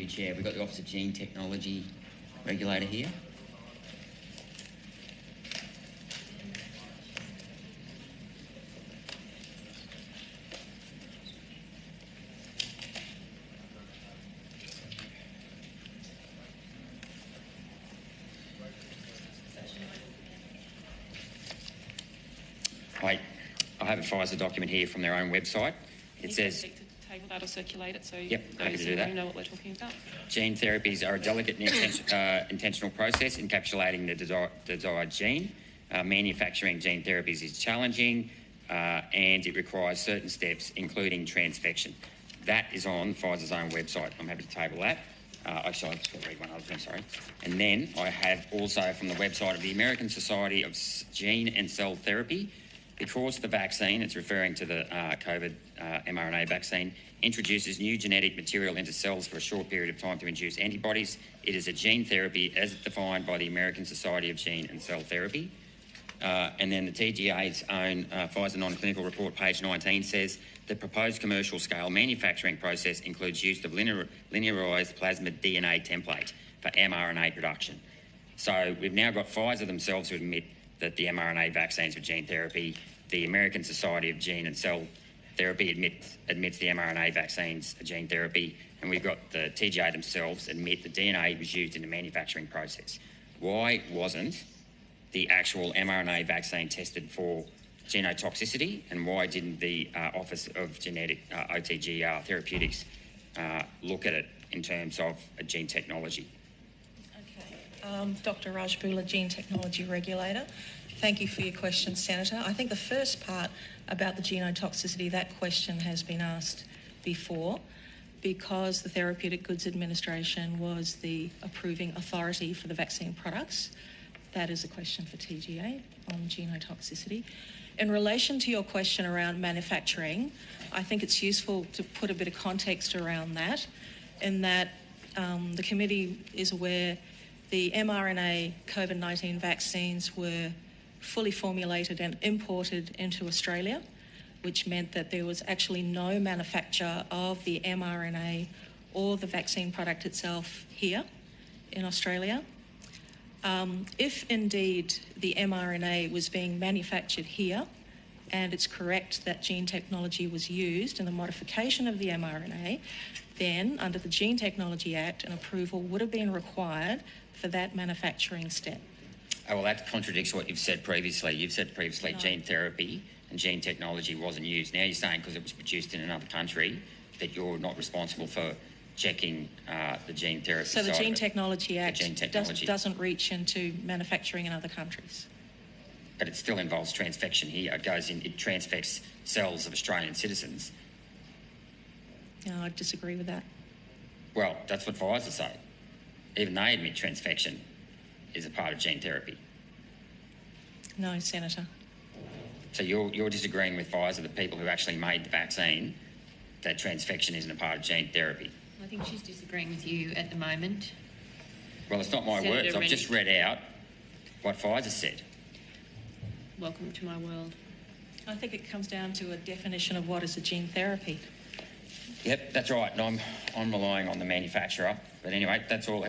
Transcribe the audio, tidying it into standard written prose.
you, Chair. We've got the Office of Gene Technology regulator here. I have a Pfizer document here from their own website. It says... To table that or circulate it so happy to do that. know what we're talking about. Gene therapies are a delicate and intentional process encapsulating the desired gene. Manufacturing gene therapies is challenging and it requires certain steps, including transfection. That is on Pfizer's own website. I'm happy to table that. Actually, I've just got to read one other thing, sorry. And then I have also from the website of the American Society of Gene and Cell Therapy, because the vaccine, it's referring to the COVID mRNA vaccine, introduces new genetic material into cells for a short period of time to induce antibodies. It is a gene therapy as defined by the American Society of Gene and Cell Therapy. And then the TGA's own Pfizer non-clinical report, page 19, says the proposed commercial scale manufacturing process includes use of linearised plasmid DNA template for mRNA production. So we've now got Pfizer themselves who admit that the mRNA vaccines for gene therapy, the American Society of Gene and Cell Therapy admits the mRNA vaccines are gene therapy, and we've got the TGA themselves admit the DNA was used in the manufacturing process. Why wasn't the actual mRNA vaccine tested for genotoxicity, and why didn't the Office of Genetic OTG Therapeutics look at it in terms of a gene technology? Dr. Rajbula, Gene Technology Regulator. Thank you for your question, Senator. I think the first part about the genotoxicity, that question has been asked before because the Therapeutic Goods Administration was the approving authority for the vaccine products. That is a question for TGA on genotoxicity. In relation to your question around manufacturing, I think it's useful to put a bit of context around that, in that the committee is aware the mRNA COVID-19 vaccines were fully formulated and imported into Australia, which meant that there was actually no manufacture of the mRNA or the vaccine product itself here in Australia. If indeed the mRNA was being manufactured here, and it's correct that gene technology was used in the modification of the mRNA, then under the Gene Technology Act, an approval would have been required for that manufacturing step. Oh, well, that contradicts what you've said previously. You've said previously gene therapy and gene technology wasn't used. Now you're saying because it was produced in another country that you're not responsible for checking the gene therapy. So the Gene Technology Act technology doesn't reach into manufacturing in other countries. But it still involves transfection here. It goes in, it transfects cells of Australian citizens. No, I disagree with that. Well, that's what Pfizer say. Even they admit transfection is a part of gene therapy. No, Senator. So you're disagreeing with Pfizer, the people who actually made the vaccine, that transfection isn't a part of gene therapy? I think she's disagreeing with you at the moment. Well, it's not my words. I've just read out what Pfizer said. Welcome to my world. I think it comes down to a definition of what is a gene therapy. Yep, that's right. And I'm relying on the manufacturer. But anyway, that's all.